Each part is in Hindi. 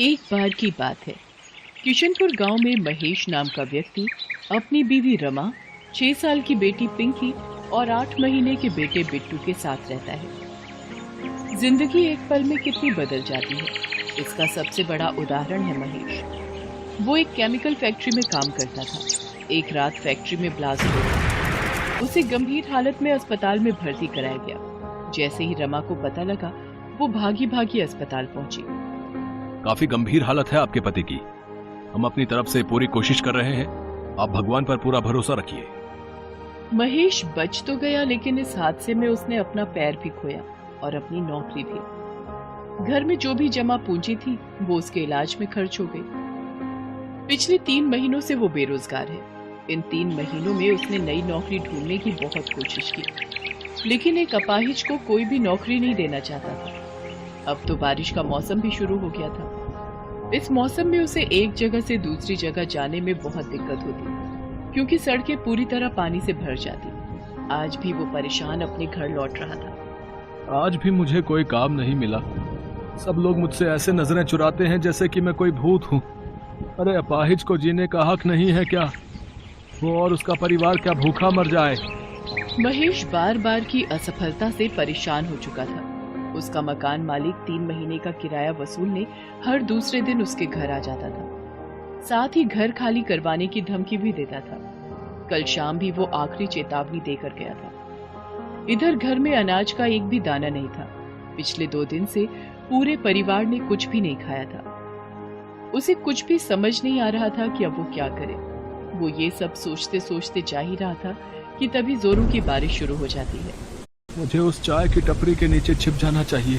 एक बार की बात है। किशनपुर गांव में महेश नाम का व्यक्ति अपनी बीवी रमा, 6 साल की बेटी पिंकी और 8 महीने के बेटे बिट्टू के साथ रहता है। जिंदगी एक पल में कितनी बदल जाती है, इसका सबसे बड़ा उदाहरण है महेश। वो एक केमिकल फैक्ट्री में काम करता था। एक रात फैक्ट्री में ब्लास्ट हो गया। उसे गंभीर हालत में अस्पताल में भर्ती कराया गया। जैसे ही रमा को पता लगा, वो भागी भागी अस्पताल पहुंची। काफी गंभीर हालत है आपके पति की। हम अपनी तरफ से पूरी कोशिश कर रहे हैं, आप भगवान पर पूरा भरोसा रखिए। महेश बच तो गया, लेकिन इस हादसे में उसने अपना पैर भी खोया और अपनी नौकरी भी। घर में जो भी जमा पूंजी थी वो उसके इलाज में खर्च हो गई। पिछले 3 महीनों से वो बेरोजगार है। इन 3 महीनों में उसने नई नौकरी ढूंढने की बहुत कोशिश की, लेकिन एक अपाहिज को कोई भी नौकरी नहीं देना चाहता था। अब तो बारिश का मौसम भी शुरू हो गया था। इस मौसम में उसे एक जगह से दूसरी जगह जाने में बहुत दिक्कत होती, क्योंकि सड़कें पूरी तरह पानी से भर जाती। आज भी वो परेशान अपने घर लौट रहा था। आज भी मुझे कोई काम नहीं मिला। सब लोग मुझसे ऐसे नजरें चुराते हैं जैसे कि मैं कोई भूत हूँ। अरे अपाहिज को जीने का हक नहीं है क्या? वो और उसका परिवार क्या भूखा मर जाए? महेश बार बार की असफलता से परेशान हो चुका था। उसका मकान मालिक 3 महीने का किराया वसूलने हर दूसरे दिन उसके घर आ जाता था। साथ ही घर खाली करवाने की धमकी भी देता था। कल शाम भी वो आखिरी चेतावनी देकर गया था। इधर घर में अनाज का एक भी दाना नहीं था। पिछले 2 दिन से पूरे परिवार ने कुछ भी नहीं खाया था। उसे कुछ भी समझ नहीं आ रहा था कि अब वो क्या करे। वो ये सब सोचते सोचते जा ही रहा था कि तभी जोरों की बारिश शुरू हो जाती है। मुझे उस चाय की टपरी के नीचे छिप जाना चाहिए।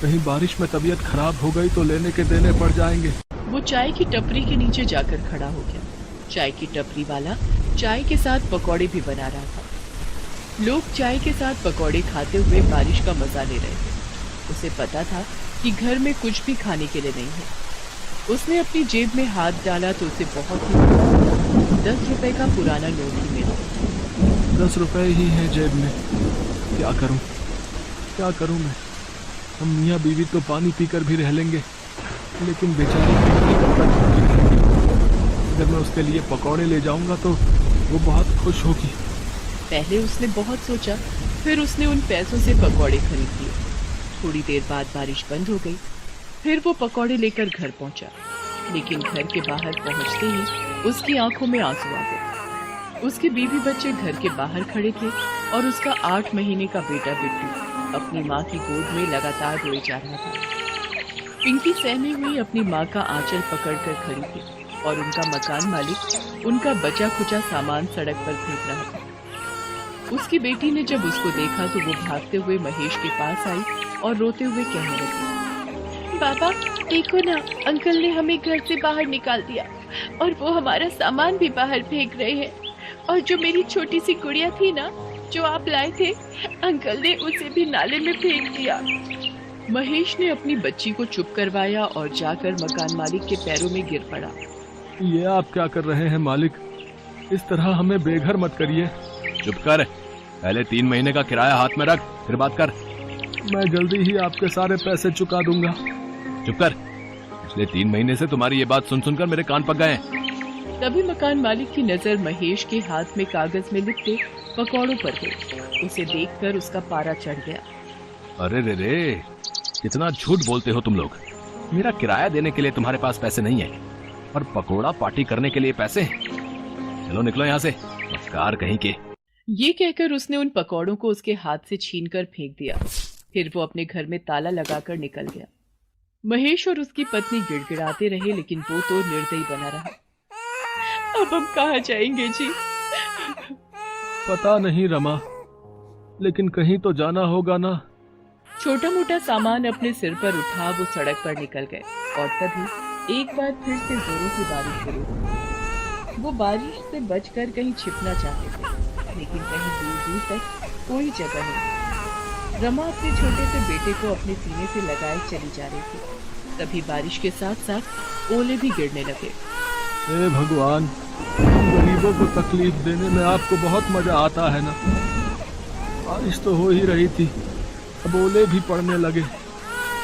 कहीं बारिश में तबीयत खराब हो गई तो लेने के देने पड़ जाएंगे। वो चाय की टपरी के नीचे जाकर खड़ा हो गया। चाय की टपरी वाला चाय के साथ पकौड़े भी बना रहा था। लोग चाय के साथ पकौड़े खाते हुए बारिश का मजा ले रहे थे। उसे पता था कि घर में कुछ भी खाने के लिए नहीं है। उसने अपनी जेब में हाथ डाला तो उसे बहुत ही 10 रुपए का पुराना नोट ही मिला। 10 रुपए ही है जेब में। क्या करूं मैं? हम मियाँ बीवी तो पानी पीकर भी रह लेंगे, लेकिन बेचारी कब तक भूखी रहेगी? अगर मैं उसके लिए पकौड़े ले जाऊंगा तो वो बहुत खुश होगी। पहले उसने बहुत सोचा, फिर उसने उन पैसों से पकौड़े खरीद लिए। थोड़ी देर बाद बारिश बंद हो गई। फिर वो पकौड़े लेकर घर पहुंचा, लेकिन घर के बाहर पहुंचते ही उसकी आंखों में आंसू आ गए। उसके बीवी बच्चे घर के बाहर खड़े थे और उसका 8 महीने का बेटा बिट्टू अपनी माँ की गोद में लगातार रोए जा रहा था। पिंकी सहमी हुई अपनी माँ का आंचल पकड़कर खड़ी थी और उनका मकान मालिक उनका बचा खुचा सामान सड़क पर फेंक रहा था। उसकी बेटी ने जब उसको देखा तो वो भागते हुए महेश के पास आई और रोते हुए कहने लगी, पापा देखो ना, अंकल ने हमें घर से बाहर निकाल दिया और वो हमारा सामान भी बाहर फेंक रहे हैं। और जो मेरी छोटी सी गुड़िया थी ना, जो आप लाए थे, अंकल ने उसे भी नाले में फेंक दिया। महेश ने अपनी बच्ची को चुप करवाया और जाकर मकान मालिक के पैरों में गिर पड़ा। ये आप क्या कर रहे हैं मालिक? इस तरह हमें बेघर मत करिए। चुप कर, पहले 3 महीने का किराया हाथ में रख, फिर बात कर। मैं जल्दी ही आपके सारे पैसे चुका दूंगा। चुप कर, पिछले 3 महीने से तुम्हारी ये बात सुन सुनकर मेरे कान पक गए हैं। तभी मकान मालिक की नजर महेश के हाथ में कागज में लिपटे पकौड़ों पर गई। उसे देखकर उसका पारा चढ़ गया। अरे रे, कितना झूठ बोलते हो तुम लोग। मेरा किराया देने के लिए तुम्हारे पास पैसे नहीं है और पकोड़ा पार्टी करने के लिए पैसे हैं। चलो निकलो यहाँ से, मक्कार कहीं के। ये कहकर उसने उन पकौड़ों को उसके हाथ से छीनकर फेंक दिया। फिर वो अपने घर में ताला लगाकर निकल गया। महेश और उसकी पत्नी गिड़गिड़ाते रहे, लेकिन वो तो निर्दयी बना रहा। अब हम कहाँ जाएंगे जी? पता नहीं रमा, लेकिन कहीं तो जाना होगा ना। छोटा मोटा सामान अपने सिर पर उठा वो सड़क पर निकल गए और तभी एक बार फिर से जोरों की बारिश शुरू हुई। वो बारिश से बचकर कहीं छिपना चाहते थे, लेकिन कहीं दूर दूर तक कोई जगह नहीं। रमा अपने छोटे से बेटे को अपने सीने से लगाए चली जा रही थी। तभी बारिश के साथ साथ ओले भी गिरने लगे। हे भगवान, गरीबों को तकलीफ देने में आपको बहुत मजा आता है ना। बारिश तो हो ही रही थी, अब ओले भी पड़ने लगे।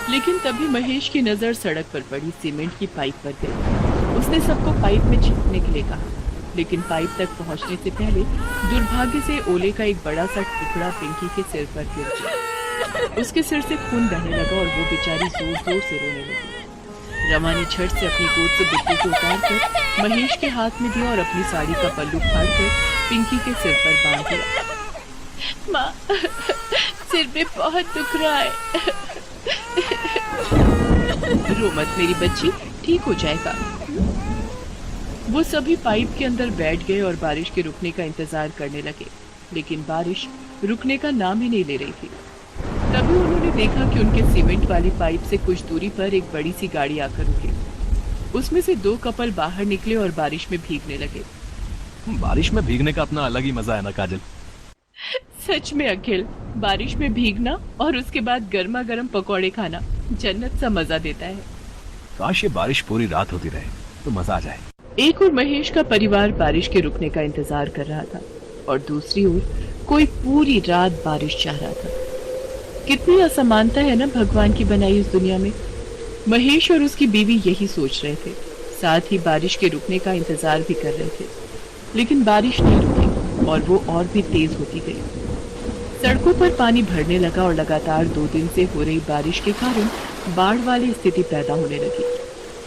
लेकिन तभी महेश की नजर सड़क पर पड़ी सीमेंट की पाइप पर गई। उसने सबको पाइप में छिपने के लिए कहा, लेकिन पाइप तक पहुंचने से पहले दुर्भाग्य से ओले का एक बड़ा सा टुकड़ा पिंकी के सिर पर गिर गया। उसके सिर से खून बहने लगा और वो बेचारी जोर जोर से रोने लगी। रमा ने झट से अपनी गोद से बिट्टू को उतारकर महेश के हाथ में दिया और अपनी साड़ी का पल्लू फाड़कर पिंकी के सिर पर बांध दिया। माँ, सिर में बहुत दुख रहा है। रो मत मेरी बच्ची, ठीक हो जाएगा। वो सभी पाइप के अंदर बैठ गए और बारिश के रुकने का इंतजार करने लगे, लेकिन बारिश रुकने का नाम ही नहीं ले रही थी। तभी उन्होंने देखा कि उनके सीमेंट वाली पाइप से कुछ दूरी पर एक बड़ी सी गाड़ी आकर रुकी। उसमें से 2 कपल बाहर निकले और बारिश में भीगने लगे। बारिश में भीगने का अपना अलग ही मजा है ना काजल। सच में अखिल, बारिश में भीगना और उसके बाद गर्मा गर्म पकौड़े खाना जन्नत सा मजा देता है। काश ये बारिश पूरी रात होती रहे तो मजा आ जाए। एक और महेश का परिवार बारिश के रुकने का इंतजार कर रहा था और दूसरी ओर कोई पूरी रात बारिश चाह रहा था। कितनी असमानता है ना भगवान की बनाई इस दुनिया में। महेश और उसकी बीवी यही सोच रहे थे, साथ ही बारिश के रुकने का इंतजार भी कर रहे थे, लेकिन बारिश नहीं रुकी और वो और भी तेज होती गई। सड़कों पर पानी भरने लगा और लगातार 2 दिन से हो रही बारिश के कारण बाढ़ वाली स्थिति पैदा होने लगी।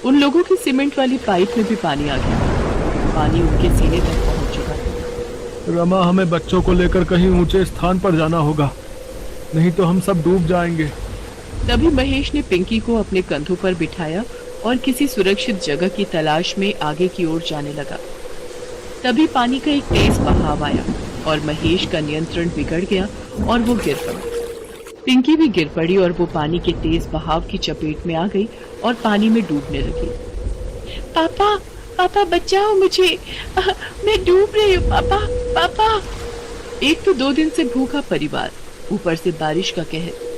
उन लोगों की सीमेंट वाली पाइप में भी पानी आ गया। पानी उनके सीने तक पहुंच चुका था। रमा, हमें बच्चों को लेकर कहीं ऊंचे स्थान पर जाना होगा, नहीं तो हम सब डूब जाएंगे। तभी महेश ने पिंकी को अपने कंधों पर बिठाया और किसी सुरक्षित जगह की तलाश में आगे की ओर जाने लगा। तभी पानी का एक तेज बहाव आया और महेश का नियंत्रण बिगड़ गया और वो गिर पड़ा। पिंकी भी गिर पड़ी और वो पानी के तेज बहाव की चपेट में आ गई और पानी में डूबने लगी। पापा, पापा बचाओ मुझे, मैं डूब रही हूँ पापा, पापा। एक तो 2 दिन से भूखा परिवार, ऊपर से बारिश का कहर।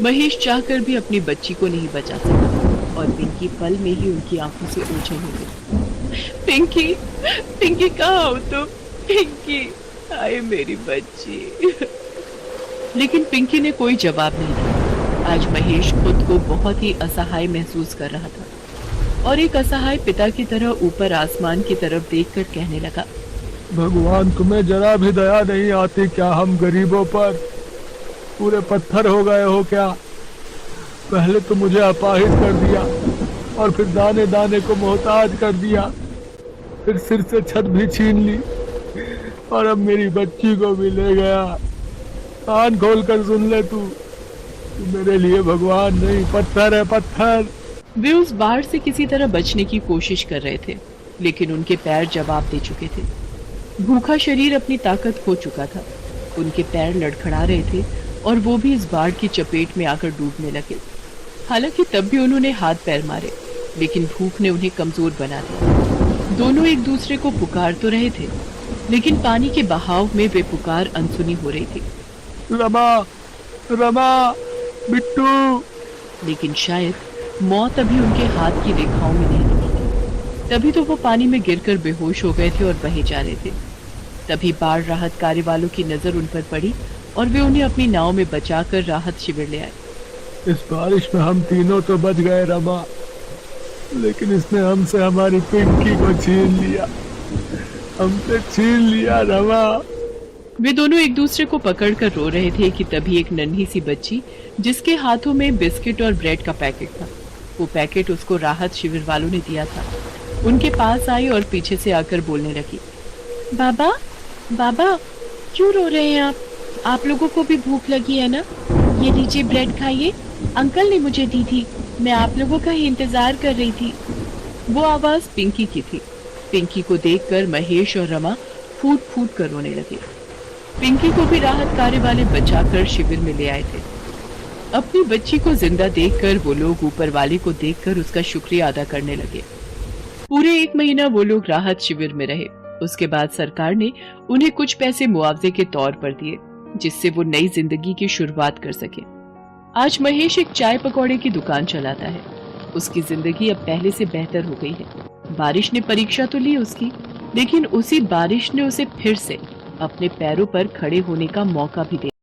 महेश चाहकर भी अपनी बच्ची को नहीं बचा सका और पिंकी पल में ही उनकी आंखों से ओझल हो गई। पिंकी, पिंकी कहाँ हो तुम? पिंकी, आए मेरी बच्ची। लेकिन पिंकी ने कोई जवाब नहीं दिया। आज महेश खुद को बहुत ही असहाय महसूस कर रहा था और एक असहाय पिता की तरह ऊपर आसमान की तरफ देखकर कहने लगा, भगवान, तुम्हें जरा भी दया नहीं आती क्या हम गरीबों पर? पूरे पत्थर हो गए हो क्या? पहले तो मुझे अपाहिज कर दिया और फिर दाने दाने को मोहताज कर दिया, फिर सिर से छत भी छीन ली और अब मेरी बच्ची को भी ले गया। कान खोल कर सुन ले तू मेरे लिए भगवान नहीं, पत्थर है पत्थर। वे उस बाढ़ से किसी तरह बचने की कोशिश कर रहे थे, लेकिन उनके पैर जवाब दे चुके थे। भूखा शरीर अपनी ताकत खो चुका था। उनके पैर लड़खड़ा रहे थे और वो भी इस बाढ़ की चपेट में आकर डूबने लगे। हालांकि तब भी उन्होंने हाथ पैर मारे, लेकिन भूख ने उन्हें कमजोर बना दिया। दोनों एक दूसरे को पुकार तो रहे थे, लेकिन पानी के बहाव में वे पुकार अनसुनी हो रही थी। रमा, रमा, बिट्टू। लेकिन शायद मौत अभी उनके हाथ की रेखाओं में नहीं दिखी थी। तभी तो वो पानी में गिरकर बेहोश हो गए थे और बहे जा रहे थे। तभी बाढ़ राहत कार्य वालों की नजर उन पर पड़ी और वे उन्हें अपनी नाव में बचाकर राहत शिविर ले आए। इस बारिश में हम तीनों तो बच गए रमा, लेकिन इसने हमसे हमारी पिंकी को छीन लिया, हमसे छीन लिया रमा। वे दोनों एक दूसरे को पकड़कर रो रहे थे कि तभी एक नन्ही सी बच्ची, जिसके हाथों में बिस्किट और ब्रेड का पैकेट था, वो पैकेट उसको राहत शिविर वालों ने दिया था, उनके पास आई और पीछे से आकर बोलने लगी, बाबा, बाबा, क्यों रो रहे हैं आप लोगों को भी भूख लगी है ना? ये लीजिए ब्रेड खाइए, अंकल ने मुझे दी थी, मैं आप लोगों का ही इंतजार कर रही थी। वो आवाज पिंकी की थी। पिंकी को देखकर महेश और रमा फूट फूट कर रोने लगे। पिंकी को भी राहत कार्य वाले बचाकर शिविर में ले आए थे। अपनी बच्ची को जिंदा देखकर वो लोग ऊपर वाले को देखकर उसका शुक्रिया अदा करने लगे। पूरे 1 महीना वो लोग राहत शिविर में रहे। उसके बाद सरकार ने उन्हें कुछ पैसे मुआवजे के तौर पर दिए, जिससे वो नई जिंदगी की शुरुआत कर सके। आज महेश एक चाय पकौड़े की दुकान चलाता है। उसकी जिंदगी अब पहले से बेहतर हो गई है। बारिश ने परीक्षा तो ली उसकी, लेकिन उसी बारिश ने उसे फिर से अपने पैरों पर खड़े होने का मौका भी दिया।